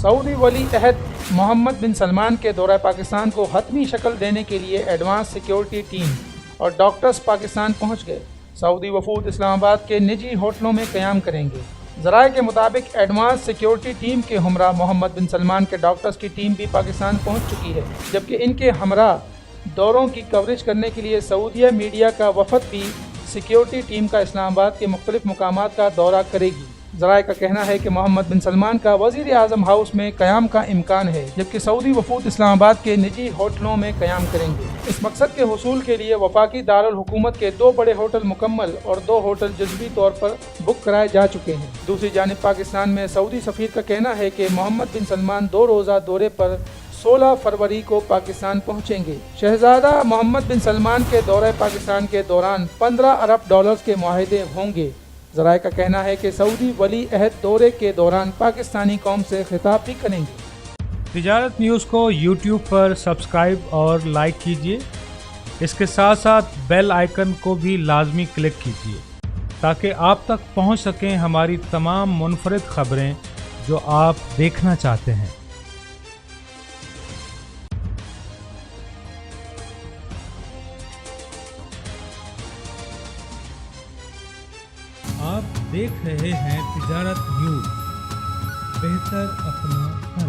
سعودی ولی عہد محمد بن سلمان کے دورہ پاکستان کو حتمی شکل دینے کے لیے ایڈوانس سیکیورٹی ٹیم اور ڈاکٹرز پاکستان پہنچ گئے۔ سعودی وفود اسلام آباد کے نجی ہوٹلوں میں قیام کریں گے۔ ذرائع کے مطابق ایڈوانس سیکیورٹی ٹیم کے ہمراہ محمد بن سلمان کے ڈاکٹرز کی ٹیم بھی پاکستان پہنچ چکی ہے، جبکہ ان کے ہمراہ دوروں کی کوریج کرنے کے لیے سعودیہ میڈیا کا وفد بھی سیکیورٹی ٹیم کا اسلام آباد کے مختلف مقامات کا دورہ کرے گی۔ ذرائع کا کہنا ہے کہ محمد بن سلمان کا وزیر اعظم ہاؤس میں قیام کا امکان ہے، جبکہ سعودی وفود اسلام آباد کے نجی ہوٹلوں میں قیام کریں گے۔ اس مقصد کے حصول کے لیے وفاقی دارالحکومت کے 2 بڑے ہوٹل مکمل اور 2 ہوٹل جزوی طور پر بک کرائے جا چکے ہیں۔ دوسری جانب پاکستان میں سعودی سفیر کا کہنا ہے کہ محمد بن سلمان 2 روزہ دورے پر 16 فروری کو پاکستان پہنچیں گے۔ شہزادہ محمد بن سلمان کے دورہ پاکستان کے دوران $15 ارب کے معاہدے ہوں گے۔ ذرائع کا کہنا ہے کہ سعودی ولی عہد دورے کے دوران پاکستانی قوم سے خطاب بھی کریں گے۔ تجارت نیوز کو یوٹیوب پر سبسکرائب اور لائک کیجیے۔ اس کے ساتھ ساتھ بیل آئیکن کو بھی لازمی کلک کیجیے تاکہ آپ تک پہنچ سکیں ہماری تمام منفرد خبریں جو آپ دیکھنا چاہتے ہیں۔ آپ دیکھ رہے ہیں تجارت نیوز، بہتر اپنا